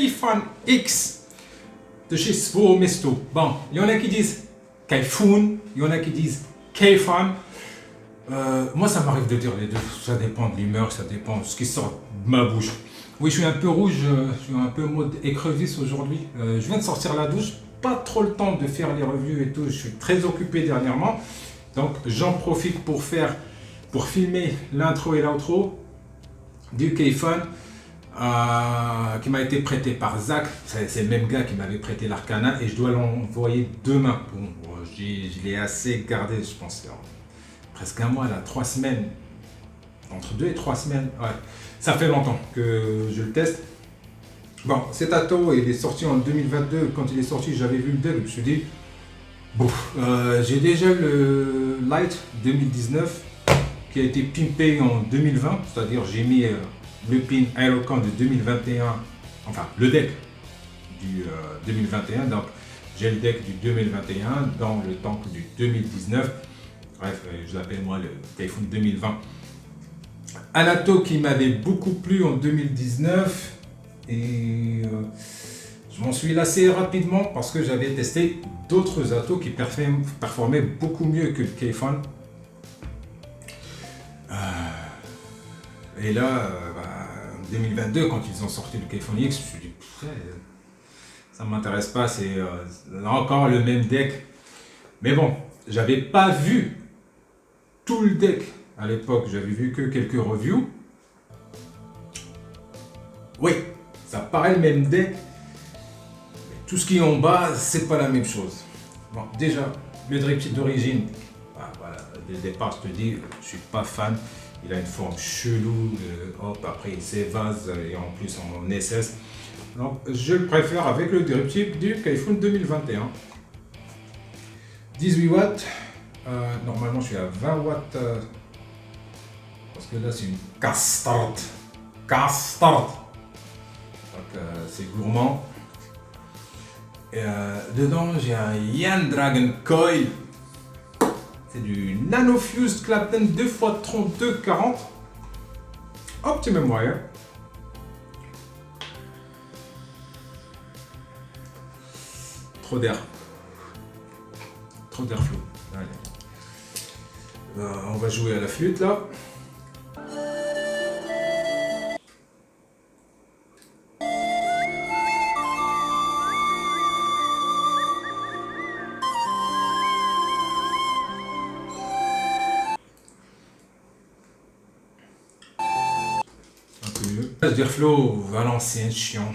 Kayfun X de chez Svo Mesto. Bon, il y en a qui disent Kayfun, il y en a qui disent Kayfun. Moi, ça m'arrive de dire les deux. Ça dépend de l'humeur, ça dépend de ce qui sort de ma bouche. Oui, je suis un peu rouge, je suis un peu mode écrevisse aujourd'hui. Je viens de sortir la douche, pas trop le temps de faire les reviews et tout. Je suis très occupé dernièrement. Donc, j'en profite pour filmer l'intro et l'outro du Kayfun qui m'a été prêté par Zach. C'est le même gars qui m'avait prêté l'Arcana et je dois l'envoyer demain. Bon, je l'ai assez gardé, je pense. Presque un mois, là, 3 semaines, entre 2 et 3 semaines, ouais, ça fait longtemps que je le teste. Bon, cet ato, il est sorti en 2022, quand il est sorti, j'avais vu le deck, je me suis dit, bon, j'ai déjà le Light 2019, qui a été pimpé en 2020, c'est-à-dire j'ai mis le pin Aerocan de 2021, enfin, le deck du 2021, donc j'ai le deck du 2021 dans le tank du 2019. Bref, je l'appelle moi le Kayfun 2020. Un ato qui m'avait beaucoup plu en 2019 et je m'en suis lassé rapidement parce que j'avais testé d'autres atos qui performaient beaucoup mieux que le Kayfun. Et là, en 2022, quand ils ont sorti le Kayfun X, je me suis dit, ça ne m'intéresse pas, c'est encore le même deck. Mais bon, j'avais pas vu tout le deck à l'époque, j'avais vu que quelques reviews. Oui, ça paraît le même deck, mais tout ce qui est en bas, c'est pas la même chose. Bon, déjà, le drip tip d'origine, voilà, dès le départ, je te dis, je suis pas fan. Il a une forme chelou, hop, après il s'évase et en plus en SS. Donc, je le préfère avec le drip tip du Kayfun 2021. 18 watts. Normalement, je suis à 20 watts parce que là, c'est une Castart. Donc, c'est gourmand. Et, dedans, j'ai un Yan Dragon Coil. C'est du Nano Fused Clapton 2x32 40. Optimum Wire. Trop d'air. Trop d'airflow. Allez. On va jouer à la flûte là. Un peu mieux. D'airflow valencien chiant.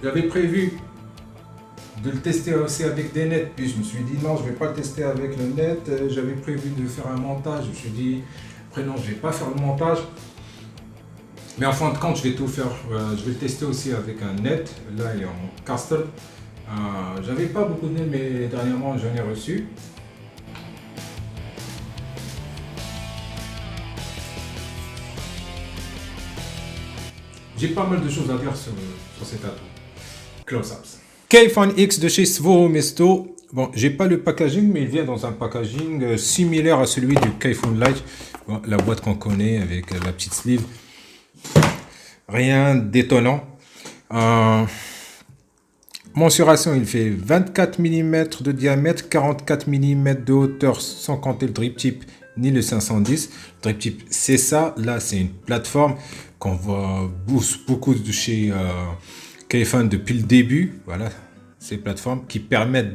J'avais prévu de le tester aussi avec des nets, puis je me suis dit non, je ne vais pas le tester avec le net. J'avais prévu de faire un montage, je me suis dit après non, je ne vais pas faire le montage. Mais en fin de compte, je vais tout faire. Je vais le tester aussi avec un net. Là, il est en Castle. J'avais pas beaucoup de nets, mais dernièrement, j'en ai reçu. J'ai pas mal de choses à dire sur cet atout. Close-ups. Kayfun X de chez Svo Mesto. Bon, j'ai pas le packaging, mais il vient dans un packaging similaire à celui du Kayfun Light. Bon, la boîte qu'on connaît avec la petite sleeve. Rien d'étonnant. Mensuration, il fait 24 mm de diamètre, 44 mm de hauteur, sans compter le drip tip ni le 510. Le drip tip, c'est ça. Là, c'est une plateforme qu'on voit beaucoup de chez Kayfun depuis le début. Voilà, ces plateformes qui permettent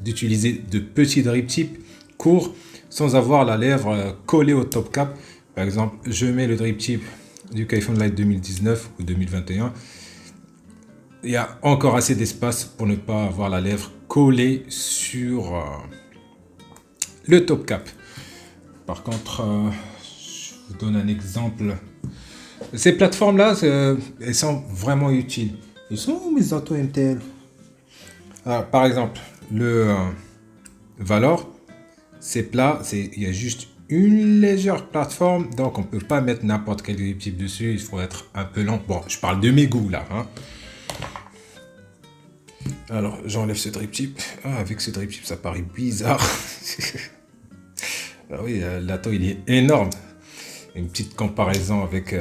d'utiliser de petits drip tips courts sans avoir la lèvre collée au top cap. Par exemple, je mets le drip tip du Kayfun Light 2019 ou 2021. Il y a encore assez d'espace pour ne pas avoir la lèvre collée sur le top cap. Par contre, je vous donne un exemple. Ces plateformes-là, elles sont vraiment utiles. Ils sont où mes autos MTL? Par exemple, le Valor, c'est plat, il y a juste une légère plateforme, donc on ne peut pas mettre n'importe quel grip tip dessus, il faut être un peu lent. Bon, je parle de mes goûts là. Hein. Alors, j'enlève ce drip tip. Avec ce drip tip, ça paraît bizarre. Ah oui, l'Ato il est énorme. Une petite comparaison avec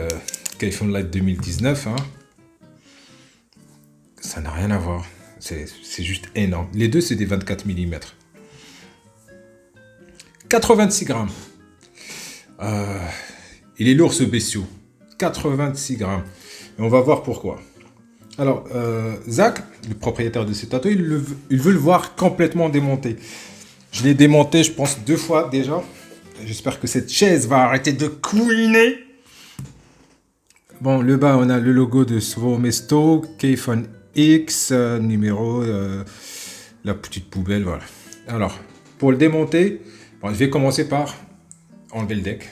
Kayfun Light 2019, hein. Ça n'a rien à voir. C'est juste énorme. Les deux, c'est des 24 mm. 86 grammes. Il est lourd ce bestiau. 86 grammes. Et on va voir pourquoi. Alors, Zach, le propriétaire de cet Ato, il veut le voir complètement démonté. Je l'ai démonté, je pense, 2 fois déjà. J'espère que cette chaise va arrêter de couiner. Bon, le bas, on a le logo de Svo Mesto, Kayfun X, numéro, la petite poubelle, voilà. Alors, pour le démonter, bon, je vais commencer par enlever le deck.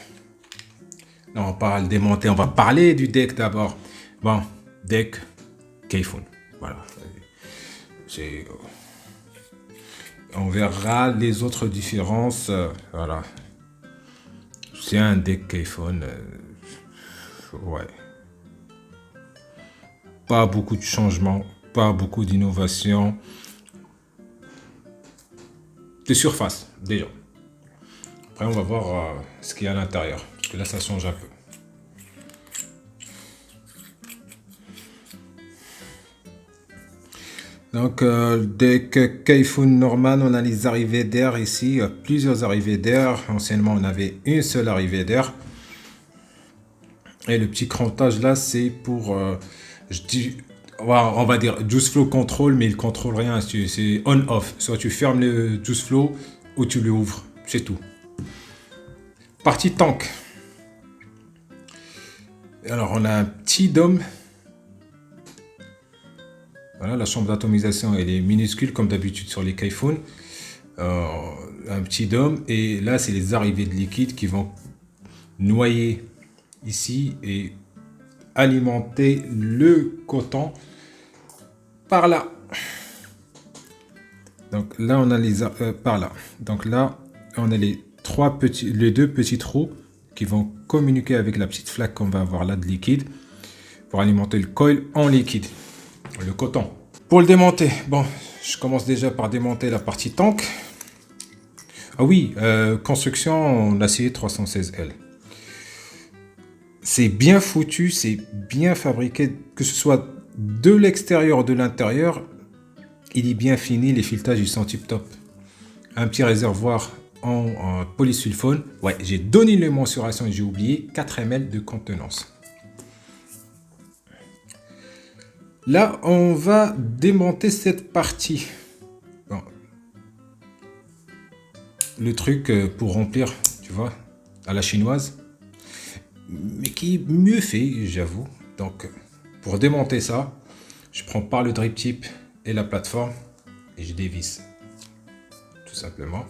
Non, pas le démonter, on va parler du deck d'abord. Bon, deck Kayfun, voilà. On verra les autres différences, voilà. C'est un deck Kayfun, ouais. Pas beaucoup de changements, pas beaucoup d'innovation. De surface, déjà. Après, on va voir ce qu'il y a à l'intérieur. Parce que là, ça change un peu. Donc, deck Kayfun Norman, on a les arrivées d'air ici. Plusieurs arrivées d'air. Anciennement, on avait une seule arrivée d'air. Et le petit crantage là, c'est pour... je dis, on va dire Juice Flow Control, mais il contrôle rien. C'est on-off. Soit tu fermes le Juice Flow ou tu le ouvres. C'est tout. Partie tank. Alors, on a un petit dôme. Voilà, la chambre d'atomisation, elle est minuscule comme d'habitude sur les Kayfun. Un petit dôme. Et là, c'est les arrivées de liquide qui vont noyer ici et alimenter le coton par là. Donc là, on a les par là. Donc là, on a les deux petits trous qui vont communiquer avec la petite flaque qu'on va avoir là de liquide pour alimenter le coil en liquide, le coton. Pour le démonter, bon, je commence déjà par démonter la partie tank. Ah oui, construction en acier 316L. C'est bien foutu, c'est bien fabriqué, que ce soit de l'extérieur ou de l'intérieur, il est bien fini, les filettages ils sont tip top. Un petit réservoir en polysulfone. Ouais, j'ai donné les mensurations et j'ai oublié 4 ml de contenance. Là, on va démonter cette partie. Bon. Le truc pour remplir, tu vois, à la chinoise. Mais qui est mieux fait, j'avoue. Donc, pour démonter ça, je prends par le drip tip et la plateforme et je dévisse. Tout simplement.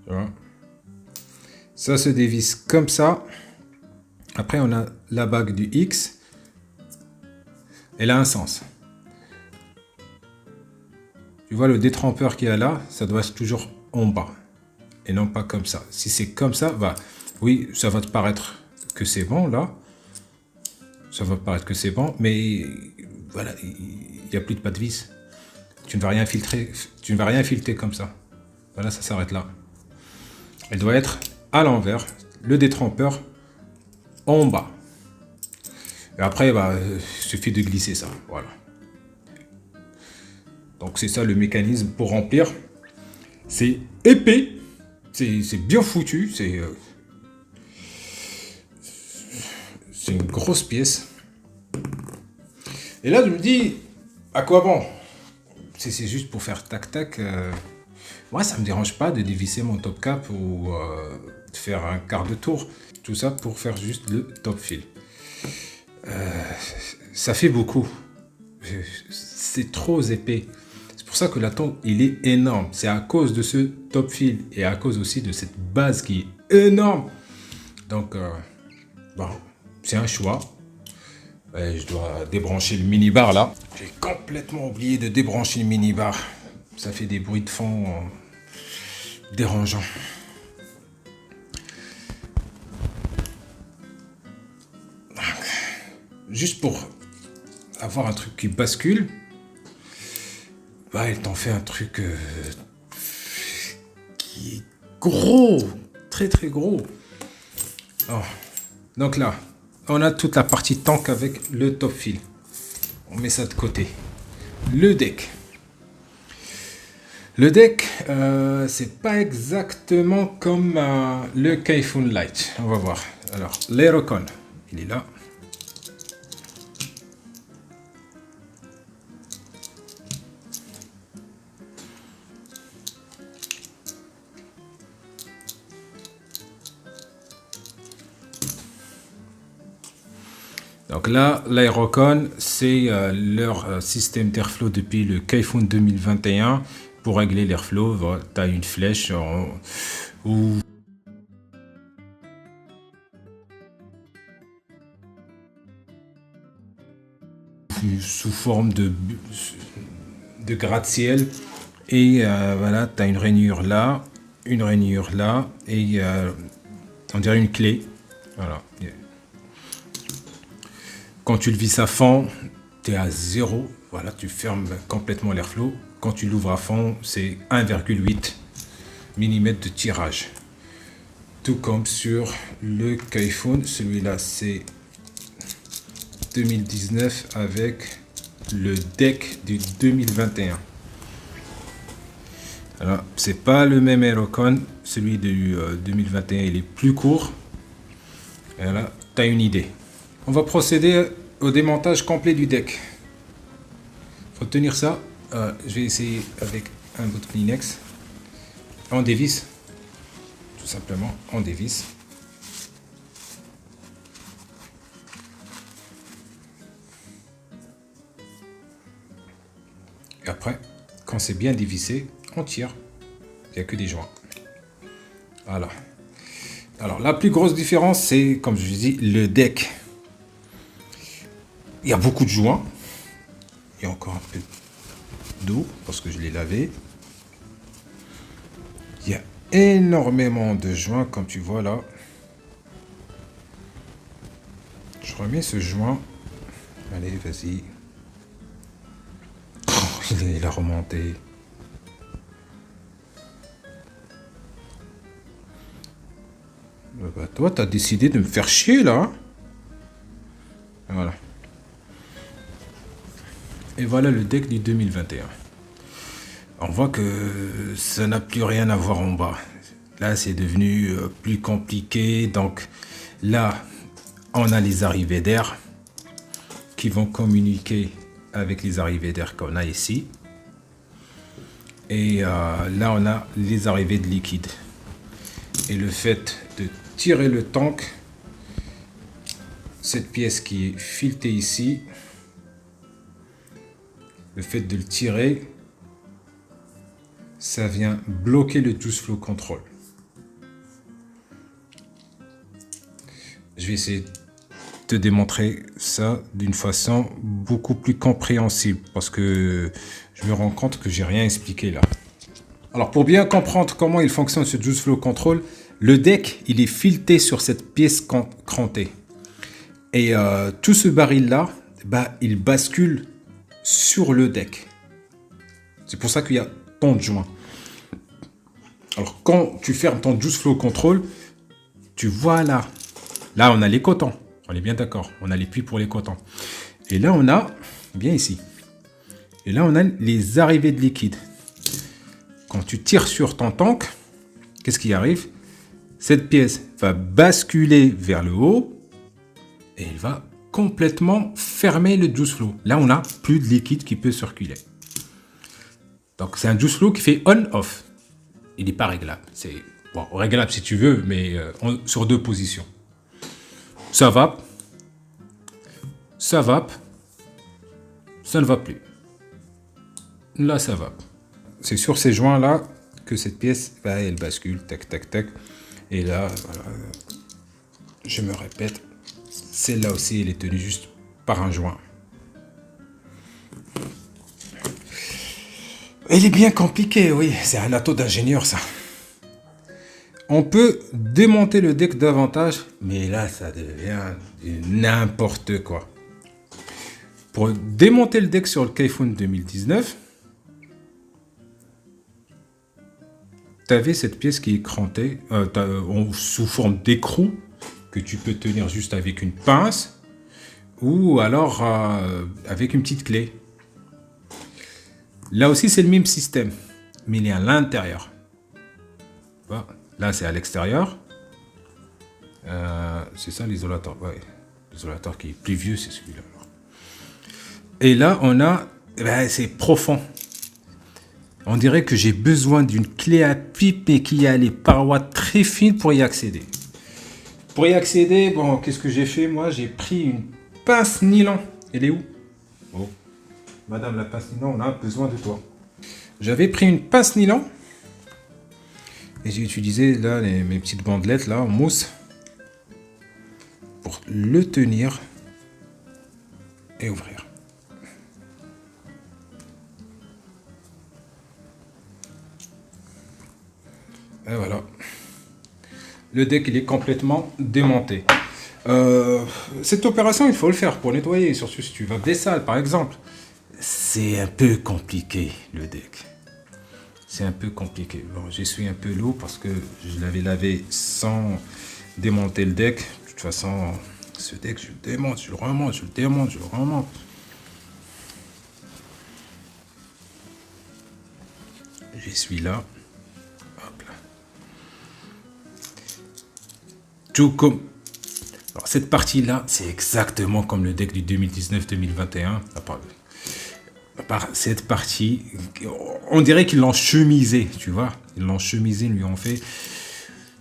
Voilà. Ça se dévisse comme ça. Après, on a la bague du X. Elle a un sens. Tu vois le détrempeur qu'il y a là, ça doit être toujours en bas. Et non pas comme ça. Si c'est comme ça, bah, oui, ça va te paraître que c'est bon là. Ça va paraître que c'est bon, mais voilà, il n'y a plus de pas de vis. Tu ne vas rien filtrer, tu ne vas rien filtrer comme ça. Voilà, ça s'arrête là. Elle doit être à l'envers, le détrempeur en bas. Et après, bah, il suffit de glisser ça. Voilà. Donc c'est ça le mécanisme pour remplir. C'est épais. C'est bien foutu. C'est une grosse pièce. Et là, je me dis, à quoi bon? C'est juste pour faire tac-tac. Moi, ça me dérange pas de dévisser mon top cap ou de faire un quart de tour. Tout ça pour faire juste le top fill. Ça fait beaucoup. C'est trop épais. C'est pour ça que l'Ato, il est énorme. C'est à cause de ce top fill et à cause aussi de cette base qui est énorme. Donc, bon, c'est un choix. Et je dois débrancher le minibar là. J'ai complètement oublié de débrancher le minibar. Ça fait des bruits de fond dérangeants. juste pour avoir un truc qui bascule, bah, elle t'en fait un truc qui est gros, très très gros. Oh. Donc là, on a toute la partie tank avec le top fill. On met ça de côté. Le deck. Le deck, c'est pas exactement comme le Kayfun Light. On va voir. Alors, l'Aerocon, il est là. Donc là, l'Aerocon, c'est leur système d'airflow depuis le Kayfun 2021. Pour régler l'airflow, tu as une flèche ou sous forme de gratte-ciel. Et voilà, tu as une rainure là, et on dirait une clé. Voilà. Quand tu le vis à fond, tu es à 0. Voilà, tu fermes complètement l'airflow. Quand tu l'ouvres à fond, c'est 1,8 mm de tirage. Tout comme sur le Kayfun. Celui-là, c'est 2019 avec le deck du 2021. Alors, c'est pas le même Aerocon. Celui du 2021, il est plus court. Et là, tu as une idée. On va procéder au démontage complet du deck. Il faut tenir ça. Je vais essayer avec un bout de Kleenex. On dévisse. Tout simplement, on dévisse. Et après, quand c'est bien dévissé, on tire. Il n'y a que des joints. Voilà. Alors, la plus grosse différence, c'est, comme je vous dis, le deck. Il y a beaucoup de joints. Il y a encore un peu d'eau parce que je l'ai lavé. Il y a énormément de joints comme tu vois là. Je remets ce joint. Allez, vas-y. Oh, il a remonté. Bah, toi, t'as décidé de me faire chier là. Voilà. Et voilà le deck du 2021. On voit que ça n'a plus rien à voir en bas. Là, c'est devenu plus compliqué. Donc là, on a les arrivées d'air qui vont communiquer avec les arrivées d'air qu'on a ici. Et là, on a les arrivées de liquide. Et le fait de tirer le tank, cette pièce qui est filetée ici, le fait de le tirer, ça vient bloquer le juice flow control. Je vais essayer de te démontrer ça d'une façon beaucoup plus compréhensible parce que je me rends compte que j'ai rien expliqué là. Alors pour bien comprendre comment il fonctionne ce juice flow control, le deck il est fileté sur cette pièce crantée et tout ce baril là, bah, il bascule sur le deck. C'est pour ça qu'il y a tant de joints. Alors quand tu fermes ton juice flow control, tu vois là, on a les cotons. On est bien d'accord. On a les puits pour les cotons. Et là on a, bien ici. Et là on a les arrivées de liquide. Quand tu tires sur ton tank, qu'est-ce qui arrive? Cette pièce va basculer vers le haut et elle va complètement fermer le juice flow. Là, on n'a plus de liquide qui peut circuler. Donc, c'est un juice flow qui fait on-off. Il n'est pas réglable. C'est bon, réglable si tu veux, mais sur deux positions. Ça vape. Ça vape. Ça ne va plus. Là, ça vape. C'est sur ces joints-là que cette pièce, bah, elle bascule. Tac, tac, tac. Et là, voilà, je me répète. Celle-là aussi, elle est tenue juste par un joint. Elle est bien compliquée, oui. C'est un atout d'ingénieur, ça. On peut démonter le deck davantage, mais là, ça devient n'importe quoi. pour démonter le deck sur le Kaifun 2019, tu avais cette pièce qui est crantée sous forme d'écrou que tu peux tenir juste avec une pince ou alors avec une petite clé. Là aussi, c'est le même système, mais il est à l'intérieur. Là, c'est à l'extérieur. C'est ça l'isolateur. Ouais. L'isolateur qui est plus vieux, c'est celui-là. Et là, on a... c'est profond. On dirait que j'ai besoin d'une clé à pipe et qu'il y a les parois très fines pour y accéder. Pour y accéder, bon, qu'est-ce que j'ai fait? Moi, j'ai pris une pince nylon. Elle est où? Oh. Madame la pince nylon, on a besoin de toi. J'avais pris une pince nylon. Et j'ai utilisé là mes petites bandelettes là en mousse. Pour le tenir. Et ouvrir. Et voilà. Le deck, il est complètement démonté. Cette opération, il faut le faire pour nettoyer. Surtout si tu vas des salles, par exemple. C'est un peu compliqué, le deck. C'est un peu compliqué. Bon, j'essuie un peu l'eau parce que je l'avais lavé sans démonter le deck. De toute façon, ce deck, je le démonte, je le remonte, je le démonte, je le remonte. J'essuie là. Hop là. Tout comme... Alors, cette partie-là, c'est exactement comme le deck du 2019-2021. À part cette partie, on dirait qu'ils l'ont chemisé, tu vois. Ils l'ont chemisé, ils lui ont fait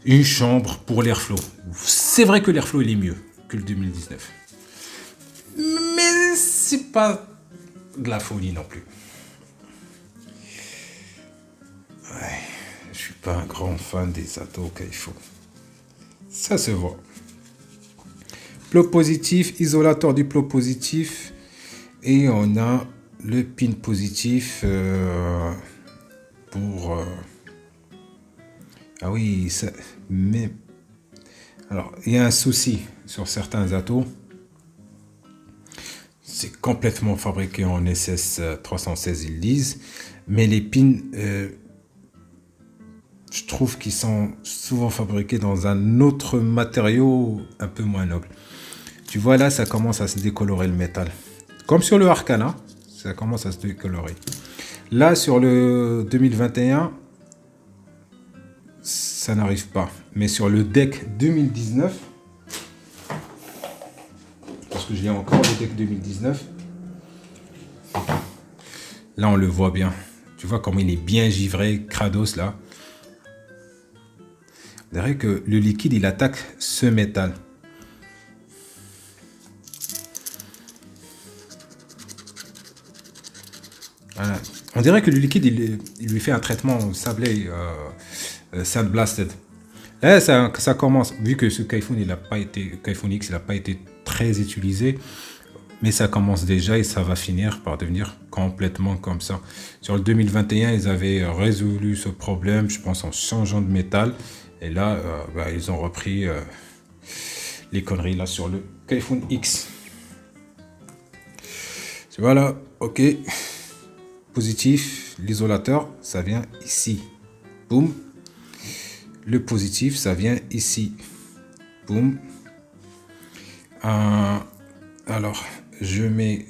une chambre pour l'airflow. C'est vrai que l'airflow, il est mieux que le 2019. Mais c'est pas de la folie non plus. Ouais, je suis pas un grand fan des atos Kaifun. Ça se voit. Plot positif, isolateur du plot positif. Et on a le pin positif pour... Ah oui, ça... Mais... Alors, il y a un souci sur certains atos. C'est complètement fabriqué en SS 316, ils disent. Mais les pins... je trouve qu'ils sont souvent fabriqués dans un autre matériau un peu moins noble. Tu vois là, ça commence à se décolorer le métal. Comme sur le Arcana, ça commence à se décolorer. Là, sur le 2021, ça n'arrive pas. Mais sur le deck 2019, parce que j'ai encore le deck 2019, là, on le voit bien. Tu vois comment il est bien givré, Kratos, là. On dirait que le liquide, il attaque ce métal. Voilà. On dirait que le liquide, il lui fait un traitement sablé, sandblasted. Là, ça commence, vu que ce Kaifun, Kaifun X, il n'a pas été très utilisé, mais ça commence déjà et ça va finir par devenir complètement comme ça. Sur le 2021, ils avaient résolu ce problème, je pense, en changeant de métal. Et là, ils ont repris les conneries là sur le Kaifun X. Voilà, ok. Positif, l'isolateur, ça vient ici. Boum. Le positif, ça vient ici. Boum. Alors, je mets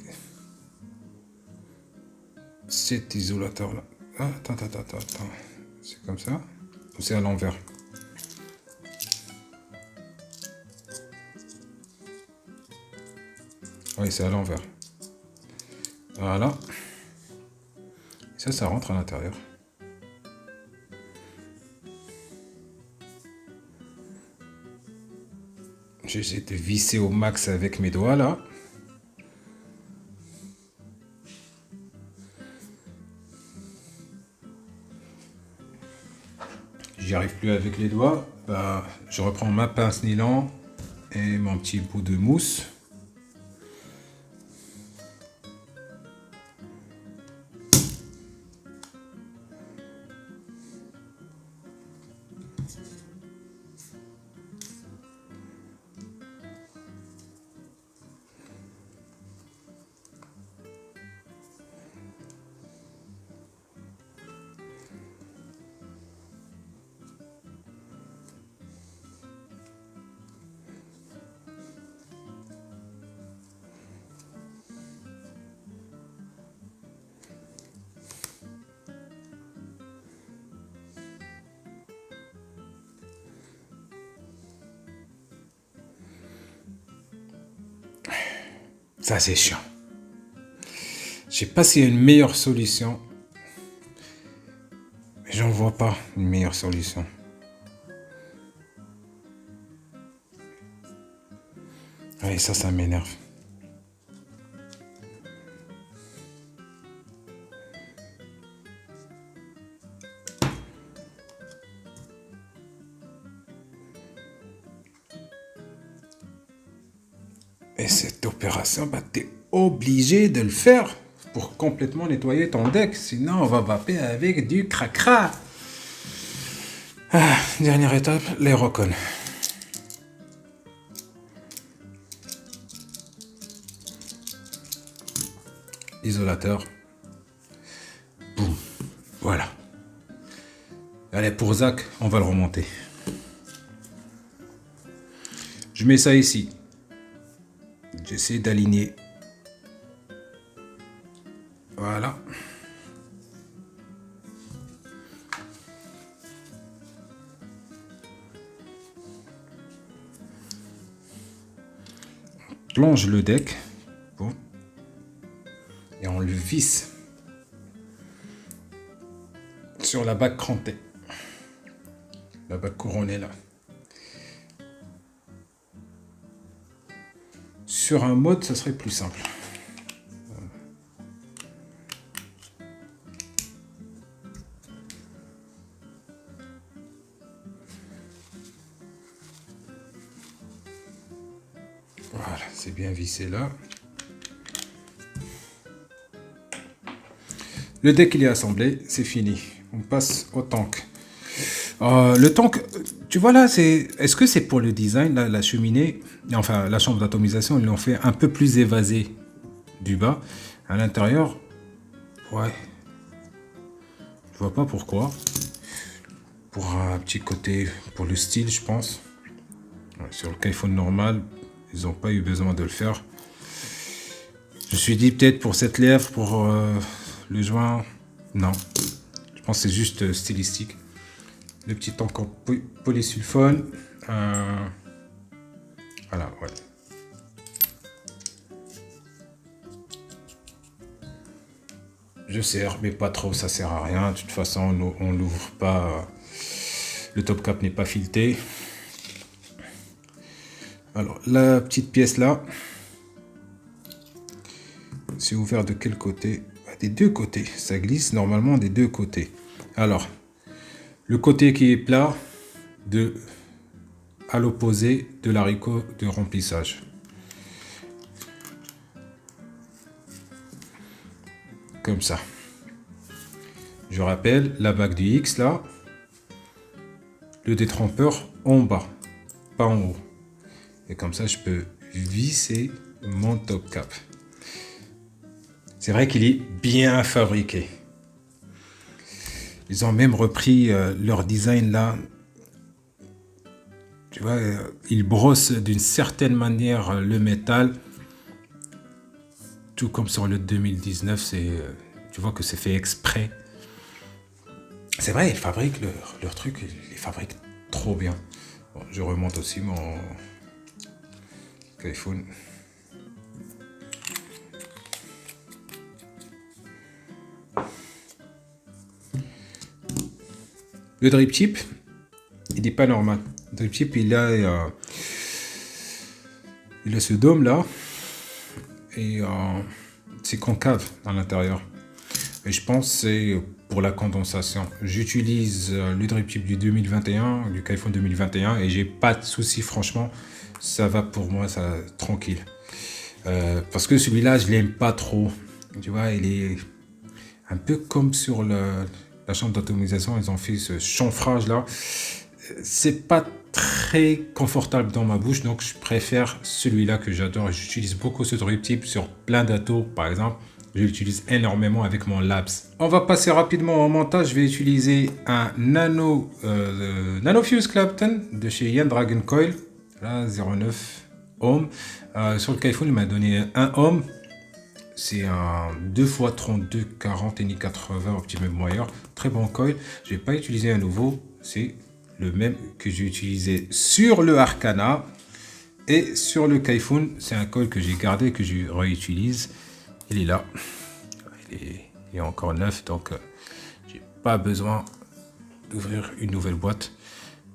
cet isolateur là. Attends. C'est comme ça. Ou c'est à l'envers? Oui, c'est à l'envers. Voilà. Ça rentre à l'intérieur. J'essaie de visser au max avec mes doigts là. J'y arrive plus avec les doigts. Je reprends ma pince nylon et mon petit bout de mousse. Ça, c'est chiant. Je sais pas s'il y a une meilleure solution. Mais j'en vois pas une meilleure solution. Oui, ça m'énerve. Et cette opération, bah, tu es obligé de le faire pour complètement nettoyer ton deck. Sinon, on va vaper avec du cracra. Ah, dernière étape, l'aérocon. Isolateur. Boum. Voilà. Allez, pour Zach, on va le remonter. Je mets ça ici. J'essaie d'aligner. Voilà. On plonge le deck. Bon. Et on le visse sur la bague crantée. La bague couronnée là. Sur un mode, ça serait plus simple. Voilà, c'est bien vissé là. Le deck il est assemblé, c'est fini. On passe au tank. Le tank, tu vois là, est-ce que c'est pour le design, là, la cheminée, enfin la chambre d'atomisation, ils l'ont fait un peu plus évasé du bas. À l'intérieur, ouais, je vois pas pourquoi. Pour un petit côté, pour le style, je pense. Ouais, sur le Kaiphone normal, ils n'ont pas eu besoin de le faire. Je me suis dit peut-être pour cette lèvre, pour le joint, non. Je pense que c'est juste stylistique. Le petit tank en polysulfone. Voilà, ouais. Je serre, mais pas trop, ça sert à rien. De toute façon, on l'ouvre pas. Le top cap n'est pas fileté. Alors, la petite pièce là, c'est ouvert de quel côté? Des deux côtés. Ça glisse normalement des deux côtés. Alors, le côté qui est plat, à l'opposé de l'haricot de remplissage. Comme ça. Je rappelle, la bague du X là, le détrempeur en bas, pas en haut. Et comme ça, je peux visser mon top cap. C'est vrai qu'il est bien fabriqué. Ils ont même repris leur design là. Tu vois, ils brossent d'une certaine manière le métal. Tout comme sur le 2019, tu vois que c'est fait exprès. C'est vrai, ils fabriquent leur truc, ils les fabriquent trop bien. Bon, je remonte aussi mon Kaiphone. Le drip tip, il n'est pas normal. Le drip tip, il a ce dôme là et c'est concave à l'intérieur. Et je pense que c'est pour la condensation. J'utilise le drip tip du 2021, du Kaiphone 2021 et j'ai pas de souci, franchement, ça va pour moi, ça tranquille. Parce que celui-là, je l'aime pas trop. Tu vois, il est un peu comme sur la chambre d'atomisation, ils ont fait ce chanfrage là. C'est pas très confortable dans ma bouche, donc je préfère celui-là que j'adore. J'utilise beaucoup ce drip tip sur plein d'atos, par exemple. Je l'utilise énormément avec mon Labs. On va passer rapidement au montage. Je vais utiliser un Nanofuse Clapton de chez Yan Dragon Coil. Là, 0,9 ohm. Sur le Kaiphone, il m'a donné 1 ohm. C'est un 2x3240 NI 80 Optimum Wire. Très bon coil. Je vais pas utiliser un nouveau. C'est le même que j'ai utilisé sur le Arcana. Et sur le Kayfun, c'est un coil que j'ai gardé, que je réutilise. Il est là. Il est encore neuf, donc j'ai pas besoin d'ouvrir une nouvelle boîte.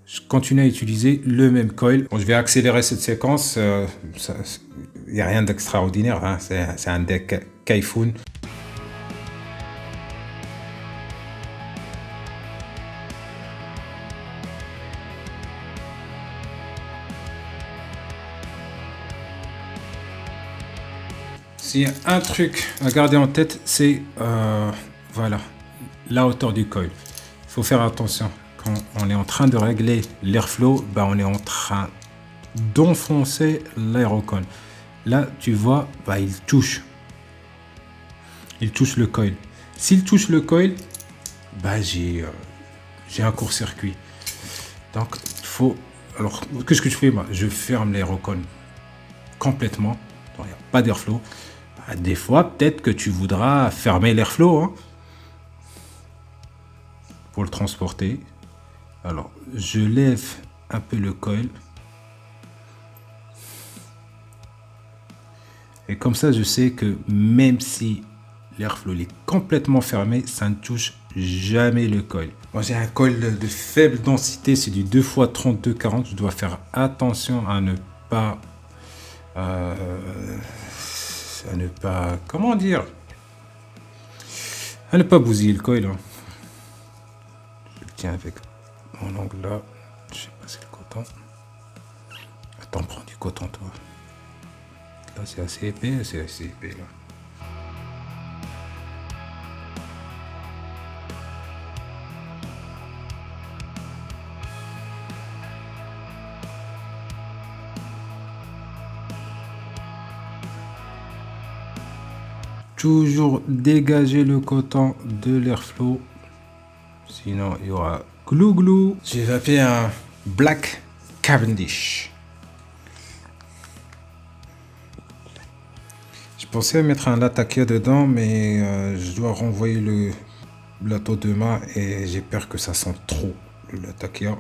Je continue à utiliser le même coil. Bon, je vais accélérer cette séquence. Il n'y a rien d'extraordinaire, hein. C'est un deck Kayfun. S'il y a un truc à garder en tête, c'est voilà, la hauteur du coil. Il faut faire attention. Quand on est en train de régler l'airflow, bah, on est en train d'enfoncer l'aérocon. Là, tu vois, bah, il touche le coil. S'il touche le coil, bah, j'ai un court-circuit. Donc, il faut... Alors, qu'est-ce que je fais? Moi, je ferme l'aérocon complètement. Donc, il n'y a pas d'airflow. Bah, des fois, peut-être que tu voudras fermer l'airflow, hein, pour le transporter. Alors, je lève un peu le coil. Et comme ça, je sais que même si l'airflow est complètement fermé, ça ne touche jamais le coil. Moi, j'ai un coil de faible densité, c'est du 2x32-40. Je dois faire attention à ne pas... comment dire? À ne pas bousiller le coil, hein. Je le tiens avec mon ongle là. Je sais pas si c'est le coton. Attends, prends du coton, toi. Là, c'est assez épais, là. Toujours dégager le coton de l'airflow, sinon il y aura glou. J'ai fait un Black Cavendish. Je pensais mettre un Latakia dedans, mais je dois renvoyer le plateau demain et j'ai peur que ça sente trop le Latakia.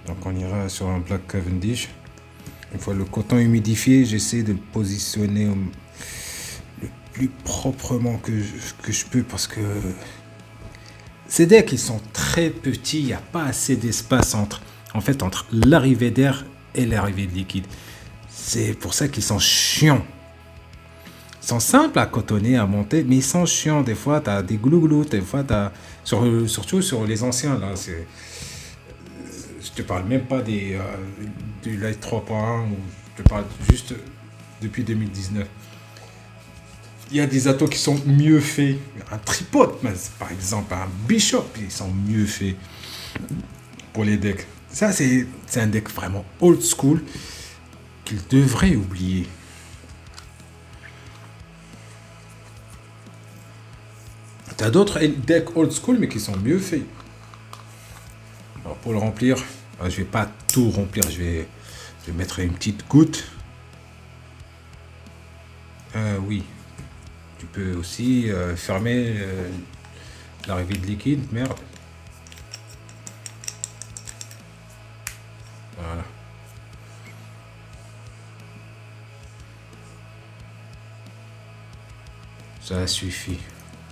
Donc on ira sur un Black Cavendish. Une fois le coton humidifié, j'essaie de le positionner le plus proprement que je peux, parce que ces decks, ils sont très petits, il n'y a pas assez d'espace entre l'arrivée d'air et l'arrivée de liquide. C'est pour ça qu'ils sont chiants. Ils sont simples à cotonner, à monter, mais ils sont chiants. Des fois, tu as des glouglous, des fois, surtout sur les anciens, là, c'est... Je te parle même pas du Light 3.1, ou je te parle juste depuis 2019. Il y a des atos qui sont mieux faits. Un tripode, par exemple, un bishop, ils sont mieux faits pour les decks. Ça, c'est un deck vraiment old school qu'il devrait oublier. Tu as d'autres decks old school, mais qui sont mieux faits. Alors, pour le remplir, je vais pas tout remplir, je vais mettre une petite goutte. Oui, tu peux aussi fermer l'arrivée de liquide, merde. Voilà. Ça suffit.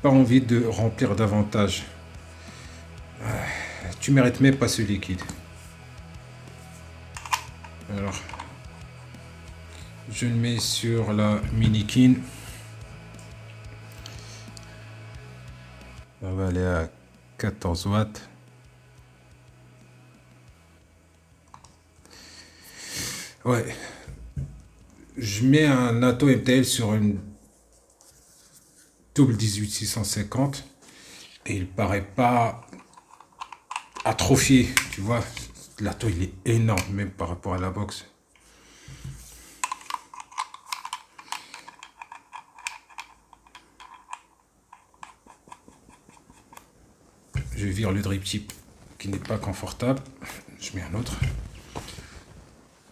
Pas envie de remplir davantage. Tu mérites même pas ce liquide. Alors, je le mets sur la Minikin. On va aller à 14 watts. Ouais. Je mets un Nato MTL sur une double 18650 et il paraît pas atrophié, tu vois. L'Ato, il est énorme, même par rapport à la box. Je vire le drip tip qui n'est pas confortable. Je mets un autre.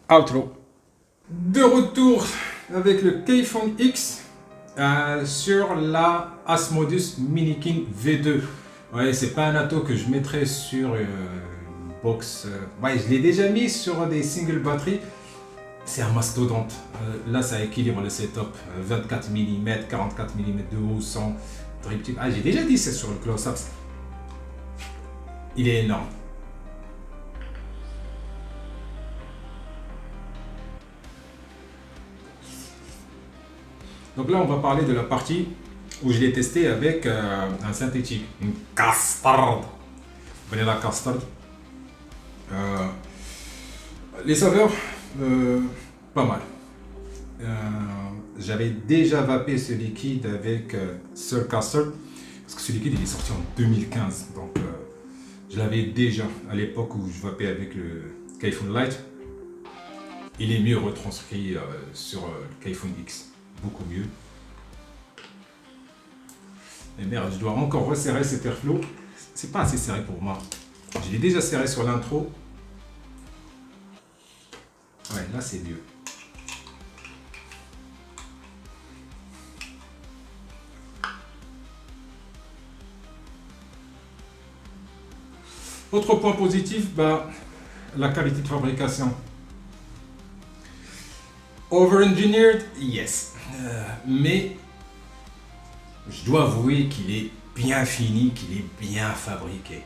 Outlaw. De retour avec le Kayfun X sur la Asmodus Minikin V2. Ouais, c'est pas un Ato que je mettrais sur box. Ouais, je l'ai déjà mis sur des single batteries. C'est un mastodonte. Là, ça équilibre le setup. 24 mm, 44 mm de haut, 100 triptyque. Ah, j'ai déjà dit, c'est sur le close-up. Il est énorme. Donc là, on va parler de la partie où je l'ai testé avec un synthétique, une custard. Vous connaissez la custard? Les saveurs, pas mal. J'avais déjà vapé ce liquide avec Sir Custard, parce que ce liquide il est sorti en 2015, donc je l'avais déjà à l'époque où je vapais avec le Kayfun Light. Il est mieux retranscrit sur le Kayfun X, beaucoup mieux. Et merde, je dois encore resserrer cet airflow. C'est pas assez serré pour moi. Je l'ai déjà serré sur l'intro. Ouais, là c'est mieux. Autre point positif, bah, la qualité de fabrication. Over-engineered, yes. Mais je dois avouer qu'il est bien fini, qu'il est bien fabriqué.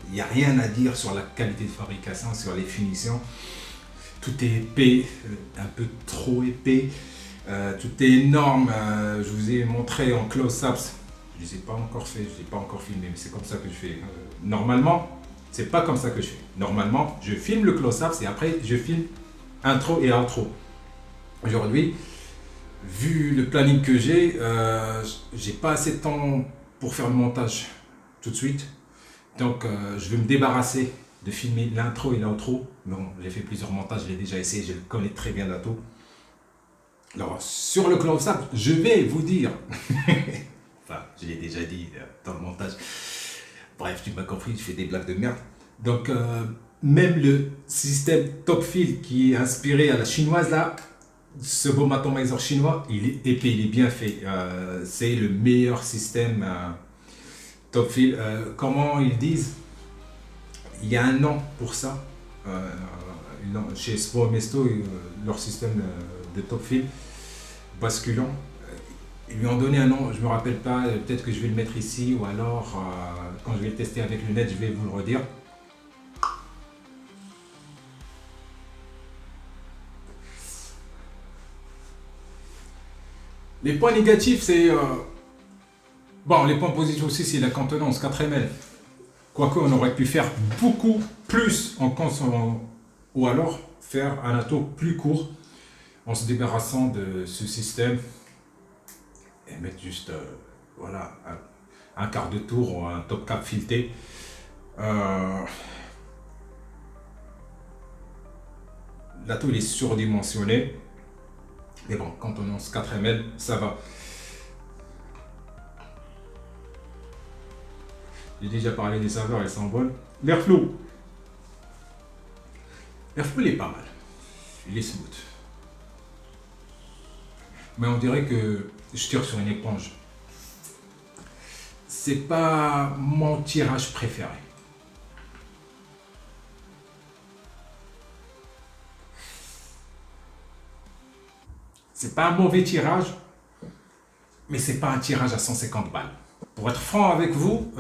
Il n'y a rien à dire sur la qualité de fabrication, sur les finitions. Tout est épais, un peu trop épais. Tout est énorme. Je vous ai montré en close-ups. Je ne les ai pas encore fait, je ne les ai pas encore filmé, mais c'est comme ça que je fais. Normalement, c'est pas comme ça que je fais. Normalement, je filme le close-ups et après, je filme intro et outro. Aujourd'hui, vu le planning que j'ai pas assez de temps pour faire le montage tout de suite. Donc, je vais me débarrasser de filmer l'intro et l'outro. Bon, j'ai fait plusieurs montages, je l'ai déjà essayé, je le connais très bien l'auto. Alors, sur le close-up, je vais vous dire, enfin, je l'ai déjà dit dans le montage. Bref, tu m'as compris, je fais des blagues de merde. Donc, même le système Topfield qui est inspiré à la chinoise là, ce Bomb Atomizer chinois, il est épais, il est bien fait. C'est le meilleur système Topfield. Comment ils disent? Il y a un nom pour ça. Chez Svo Mesto, leur système de Topfield basculant, ils lui ont donné un nom, je ne me rappelle pas, peut-être que je vais le mettre ici ou alors quand je vais le tester avec le net, je vais vous le redire. Les points négatifs, c'est... bon, les points positifs aussi, c'est la contenance 4 ml. Quoique, on aurait pu faire beaucoup plus en consommant, ou alors faire un atto plus court en se débarrassant de ce système et mettre juste voilà, un quart de tour ou un top cap fileté. L'atto il est surdimensionné. Mais bon, quand on lance 4 ml, ça va. J'ai déjà parlé des saveurs, elles sont bonnes. L'airflow. L'airflow, il est pas mal. Il est smooth. Mais on dirait que je tire sur une éponge. C'est pas mon tirage préféré. C'est pas un mauvais tirage, mais c'est pas un tirage à 150 balles. Pour être franc avec vous,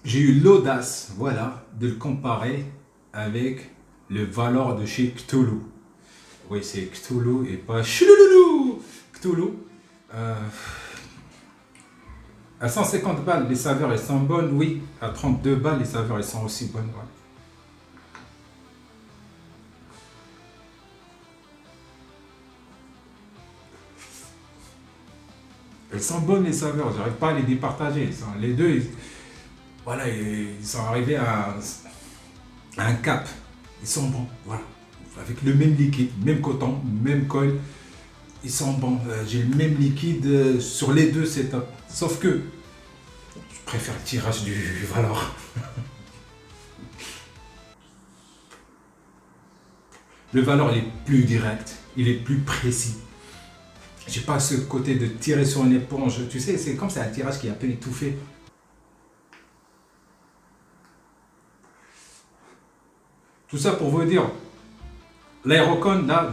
j'ai eu l'audace, voilà, de le comparer avec le Valor de chez Cthulhu. Oui, c'est Cthulhu et pas Chouloulou. Cthulhu. À 150 balles, les saveurs elles sont bonnes, oui. À 32 balles, les saveurs elles sont aussi bonnes. Ouais. Elles sont bonnes les saveurs, j'arrive pas à les départager. Les deux, voilà, ils sont arrivés à un cap. Ils sont bons, voilà. Avec le même liquide, même coton, même coil. Ils sont bons. J'ai le même liquide sur les deux setups. Sauf que je préfère le tirage du Valor. Le Valor, il est plus direct, il est plus précis. J'ai pas ce côté de tirer sur une éponge. Tu sais, c'est comme c'est un tirage qui est un peu étouffé. Tout ça pour vous dire, l'aérocon, là,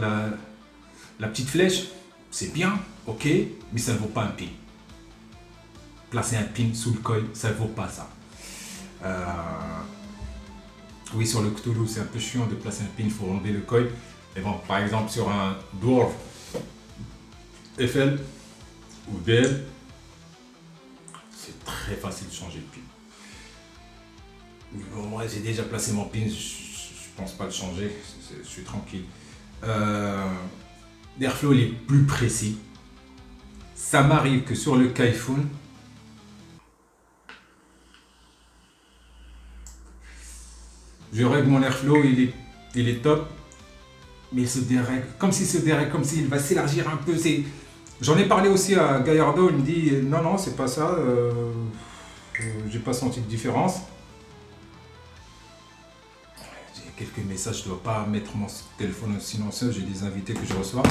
la petite flèche, c'est bien, ok, mais ça ne vaut pas un pin. Placer un pin sous le coil, ça ne vaut pas ça. Oui, sur le Cthulhu, c'est un peu chiant de placer un pin, il faut enlever le coil. Mais bon, par exemple, sur un Dwarf FL ou DL, c'est très facile de changer de pin. Bon, moi, j'ai déjà placé mon pin, je pense pas le changer, je suis tranquille. L'airflow, il est plus précis. Ça m'arrive que sur le Kaifun, je règle mon airflow, il est top, mais il se dérègle, comme s'il va s'élargir un peu. J'en ai parlé aussi à Gallardo, il me dit non, non, c'est pas ça, j'ai pas senti de différence. J'ai quelques messages, je dois pas mettre mon téléphone au silencieux, j'ai des invités que je reçois.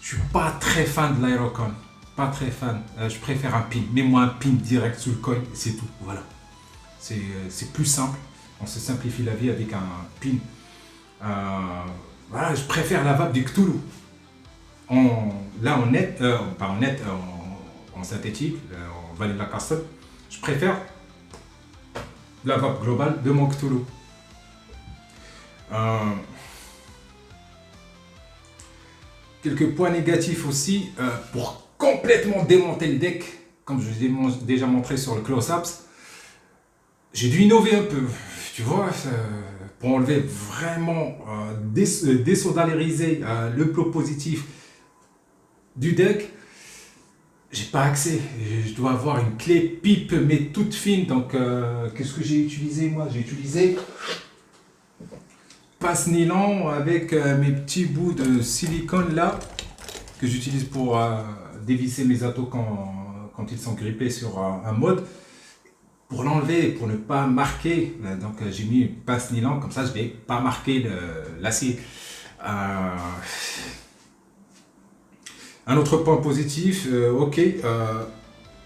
Je suis pas très fan de l'aérocon. Pas très fan. Je préfère un pin. Mets-moi un pin direct sous le coil, c'est tout. Voilà. C'est plus simple. On se simplifie la vie avec un pin. Voilà, je préfère la vape du Cthulhu. Là, en net, pas en net, en synthétique, en vanilla custom, je préfère la vape globale de mon Cthulhu. Quelques points négatifs aussi pour complètement démonter le deck, comme je vous ai déjà montré sur le close-ups. J'ai dû innover un peu, tu vois, pour enlever vraiment, désolidariser le plot positif du deck. J'ai pas accès, je dois avoir une clé pipe mais toute fine, donc qu'est-ce que j'ai utilisé moi? J'ai utilisé passe nylon avec mes petits bouts de silicone là que j'utilise pour dévisser mes atos quand ils sont grippés sur un mode, pour l'enlever, pour ne pas marquer. Donc j'ai mis une passe nylon, comme ça je vais pas marquer l'acier. Un autre point positif, ok,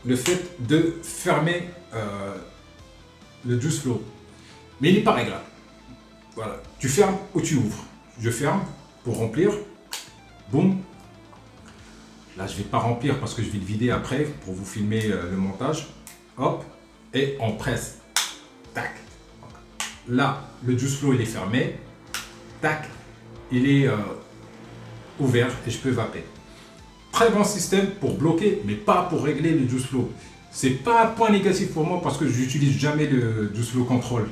le fait de fermer le juice flow, mais il n'est pas réglable. Voilà, tu fermes ou tu ouvres. Je ferme pour remplir. Boum. Là, je ne vais pas remplir parce que je vais le vider après pour vous filmer le montage. Hop. Et on presse. Tac. Là, le juice flow, il est fermé. Tac. Il est ouvert et je peux vaper. Très bon système pour bloquer, mais pas pour régler le juice flow. C'est pas un point négatif pour moi parce que j'utilise jamais le juice flow control.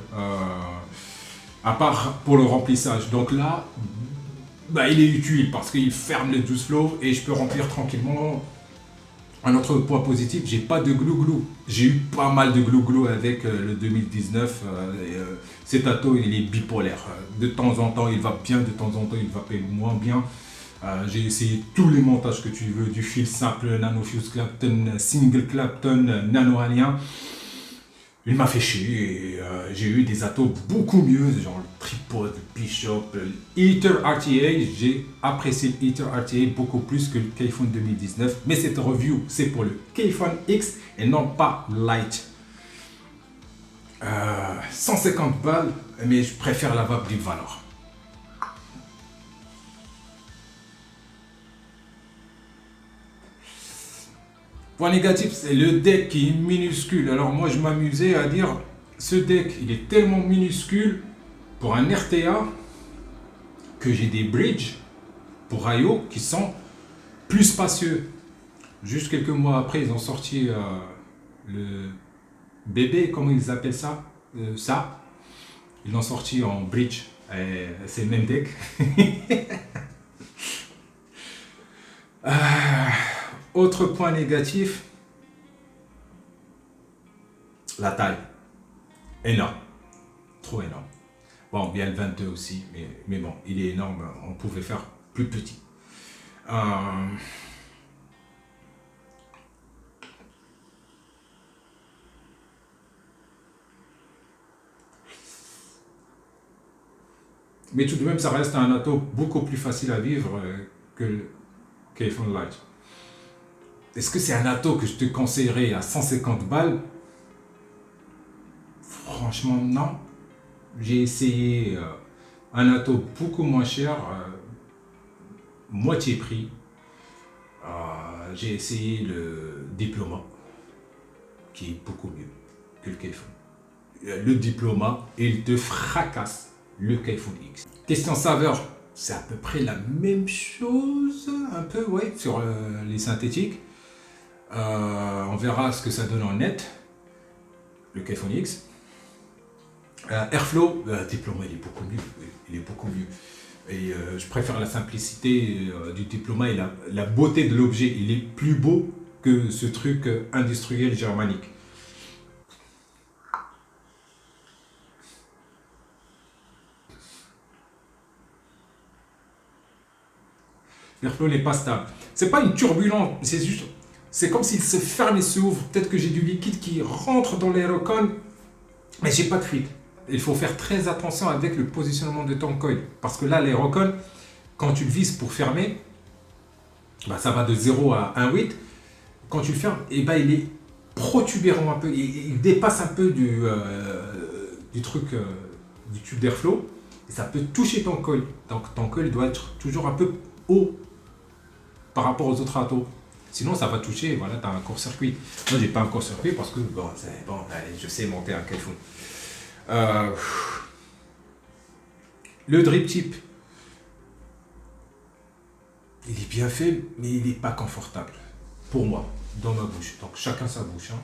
À part pour le remplissage. Donc là, bah, il est utile parce qu'il ferme le juice flow et je peux remplir tranquillement. Un autre point positif, j'ai pas de glou-glou. J'ai eu pas mal de glou-glou avec le 2019. Cet ato, il est bipolaire. De temps en temps, il va bien, de temps en temps, il va moins bien. J'ai essayé tous les montages que tu veux, du fil simple, nano fuse Clapton, single Clapton, nano alien. Il m'a fait chier et j'ai eu des atos beaucoup mieux, genre le tripod, le Bishop, le Heater RTA. J'ai apprécié le Heater RTA beaucoup plus que le Kayfun 2019. Mais cette review, c'est pour le Kayfun X et non pas Light. 150 balles, mais je préfère la vape du Valor. Point négatif, c'est le deck qui est minuscule. Alors moi, je m'amusais à dire, ce deck, il est tellement minuscule pour un RTA que j'ai des bridges pour IO qui sont plus spacieux. Juste quelques mois après, ils ont sorti le bébé, comment ils appellent ça, Ils l'ont sorti en bridge. C'est le même deck. Autre point négatif, la taille. Énorme. Trop énorme. Bon, bien le 22 aussi, mais bon, il est énorme. On pouvait faire plus petit. Mais tout de même, ça reste un ato beaucoup plus facile à vivre que le Kayfun Light. Est-ce que c'est un atto que je te conseillerais à 150 balles? Franchement, non. J'ai essayé un atto beaucoup moins cher, moitié prix. J'ai essayé le Diploma, qui est beaucoup mieux que le Kayfun. Le Diploma, il te fracasse le Kayfun X. Question saveur, c'est à peu près la même chose, un peu, ouais, sur les synthétiques. On verra ce que ça donne en net, le Kayfun X. Airflow, Diploma, il est beaucoup mieux. Il est beaucoup mieux. Et je préfère la simplicité du Diploma et la beauté de l'objet. Il est plus beau que ce truc industriel germanique. L'airflow n'est pas stable. C'est pas une turbulence, c'est juste, c'est comme s'il se ferme et s'ouvre. Peut-être que j'ai du liquide qui rentre dans l'aérocon, mais j'ai pas de fuite. Il faut faire très attention avec le positionnement de ton coil. Parce que là, l'aérocon, quand tu le vises pour fermer, bah, ça va de 0 à 1,8. Quand tu le fermes, et bah, il est protubérant un peu. Il dépasse un peu du truc, du tube d'airflow. Et ça peut toucher ton coil. Donc ton coil doit être toujours un peu haut par rapport aux autres attos. Sinon, ça va toucher, voilà, tu as un court-circuit. Moi, j'ai pas un court-circuit parce que, bon, allez, je sais monter un Kayfun. Le drip tip, il est bien fait, mais il n'est pas confortable. Pour moi, dans ma bouche. Donc, chacun sa bouche. Hein.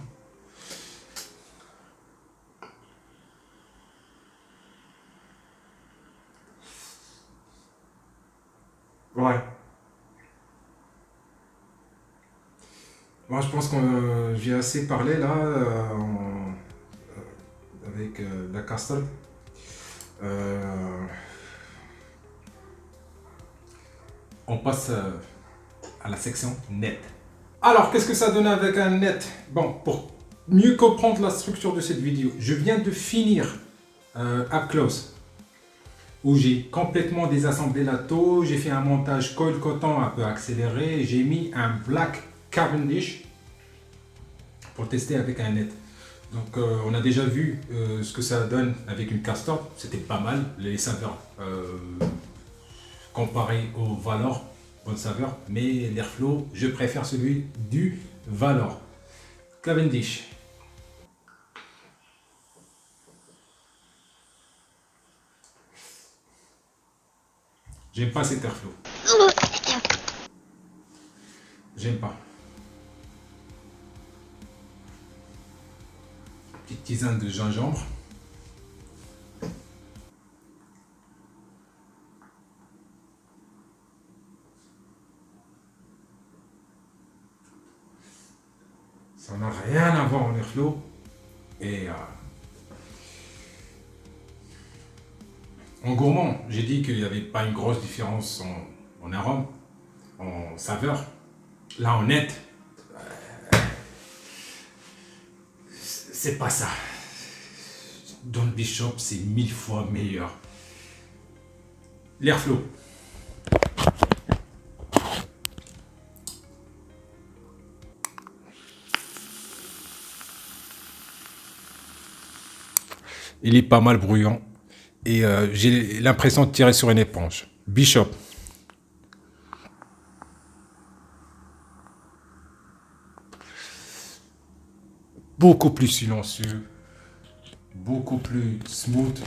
Ouais. Moi, je pense que j'ai assez parlé là avec la castle. On passe à la section net. Alors, qu'est-ce que ça donne avec un net? Bon, pour mieux comprendre la structure de cette vidéo, je viens de finir Up Close, où j'ai complètement désassemblé l'atto, j'ai fait un montage coil coton un peu accéléré, j'ai mis un black Cavendish pour tester avec un net. Donc on a déjà vu ce que ça donne avec une Castor, c'était pas mal, les saveurs comparées au Valor, bonne saveur, mais l'Airflow, je préfère celui du Valor. Cavendish. J'aime pas cet Airflow. J'aime pas. Petite tisane de gingembre. Ça n'a rien à voir en Airflow. Et en gourmand, j'ai dit qu'il n'y avait pas une grosse différence en arôme, en saveur. Là, en net, c'est pas ça. Don Bishop, c'est 1000 fois meilleur. L'Airflow. Il est pas mal bruyant et j'ai l'impression de tirer sur une éponge. Bishop. Beaucoup plus silencieux, beaucoup plus smooth.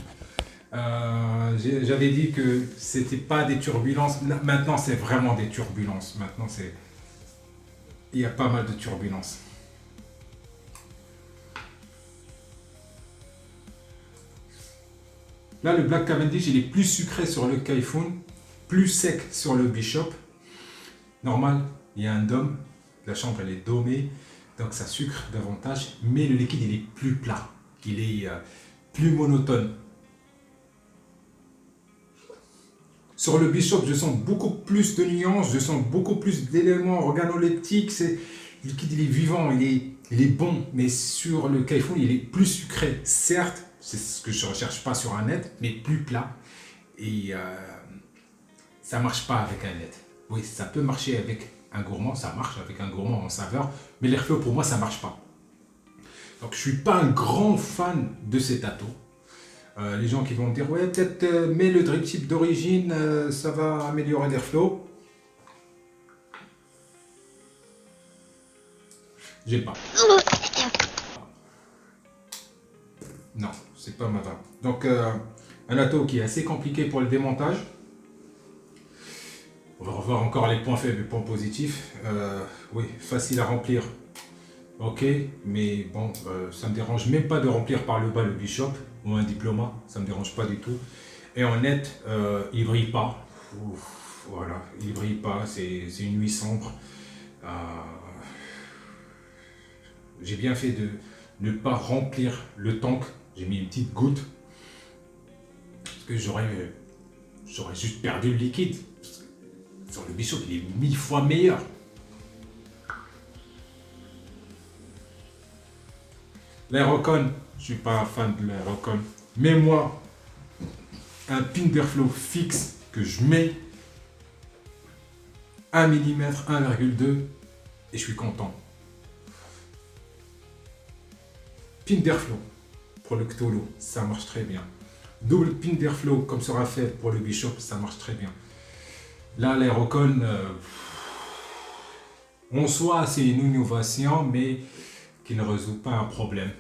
J'avais dit que c'était pas des turbulences. Maintenant, c'est vraiment des turbulences. Maintenant, il y a pas mal de turbulences. Là, le Black Cavendish, il est plus sucré sur le Kayfun, plus sec sur le Bishop. Normal, il y a un dôme. La chambre, elle est domée, donc ça sucre davantage. Mais le liquide, il est plus plat. Il est plus monotone. Sur le Bishop, je sens beaucoup plus de nuances, je sens beaucoup plus d'éléments organoleptiques. Le liquide, il est vivant, il est bon. Mais sur le Kayfun, il est plus sucré. Certes, c'est ce que je ne recherche pas sur un net, mais plus plat. Et ça ne marche pas avec un net. Oui, ça peut marcher avec un gourmand, ça marche avec un gourmand en saveur, mais l'Airflow pour moi ça marche pas. Donc je suis pas un grand fan de cet ato. Les gens qui vont me dire ouais peut-être mets le drip tip d'origine, ça va améliorer l'Airflow. J'ai pas. Non, c'est pas ma vibe. Donc un ato qui est assez compliqué pour le démontage. On va revoir encore les points faibles et les points positifs. Oui, facile à remplir. Ok, mais bon, ça me dérange même pas de remplir par le bas le bishop ou un diplôme, ça me dérange pas du tout. Et en net, il brille pas. Ouf, voilà, il brille pas, c'est une nuit sombre. J'ai bien fait de ne pas remplir le tank. J'ai mis une petite goutte parce que j'aurais juste perdu le liquide. Sur le bishop, il est 1000 fois meilleur. L'Aerocon, je suis pas un fan de l'Aerocon. Mais moi, un pin d'airflow fixe que je mets 1 mm, 1,2 et je suis content. Pin d'airflow pour le Cthulhu, ça marche très bien. Double pin d'airflow comme sera fait pour le Bishop, ça marche très bien. Là, l'Aerocon, en soi, c'est une innovation, mais qui ne résout pas un problème.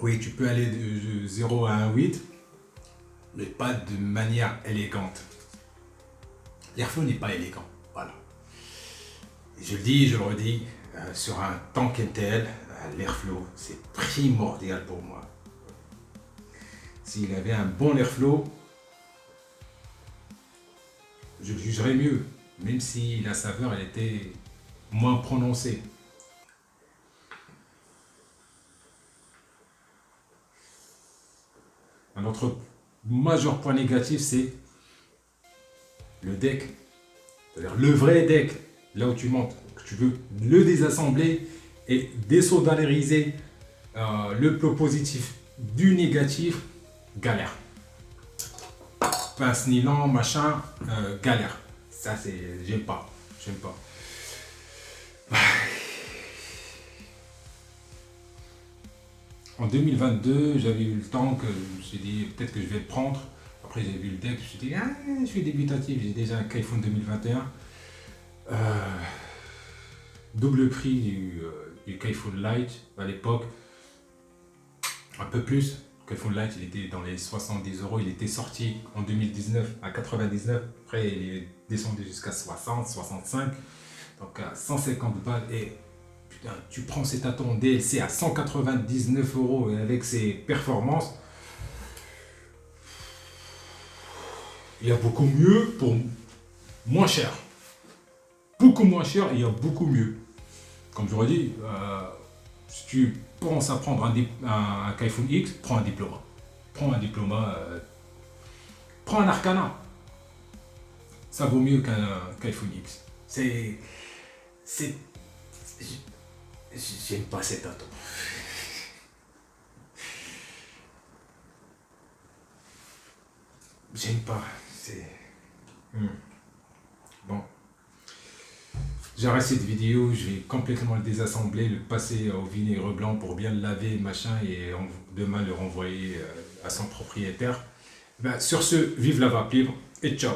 Oui, tu peux aller de 0 à 1,8, mais pas de manière élégante. L'Airflow n'est pas élégant, voilà. Je le dis, je le redis, sur un tank NTL, l'Airflow, c'est primordial pour moi. S'il avait un bon Airflow, je le jugerais mieux, même si la saveur elle était moins prononcée. Un autre majeur point négatif, c'est le deck. C'est-à-dire le vrai deck, là où tu montes, que tu veux le désassembler et désolidariser le plus positif du négatif, galère. Pince nylon, machin, galère. Ça, c'est. J'aime pas. J'aime pas. En 2022, j'avais eu le temps que je me suis dit peut-être que je vais le prendre. Après, j'ai vu le deck, je me suis dit, ah, je suis débutatif, j'ai déjà un Kaifun 2021. Double prix du Kaifun Light à l'époque. Un peu plus. Kaifun Light, il était dans les 70 €. Il était sorti en 2019 à 99. Après, il est descendu jusqu'à 60, 65. Donc à 150 balles. Et putain, tu prends cet aton DLC à 199 € et avec ses performances. Il y a beaucoup mieux pour moins cher. Beaucoup moins cher et il y a beaucoup mieux. Comme j'aurais dit, si tu penses à prendre un Kaifun X, prends un diplôme. Prends un diplôme, prends un Arcana. Ça vaut mieux qu'un Kaifun X. J'aime pas cet aton. J'aime pas. Bon. J'arrête cette vidéo, je vais complètement le désassembler, le passer au vinaigre blanc pour bien le laver, machin, et demain le renvoyer à son propriétaire. Ben, sur ce, vive la vape libre et ciao.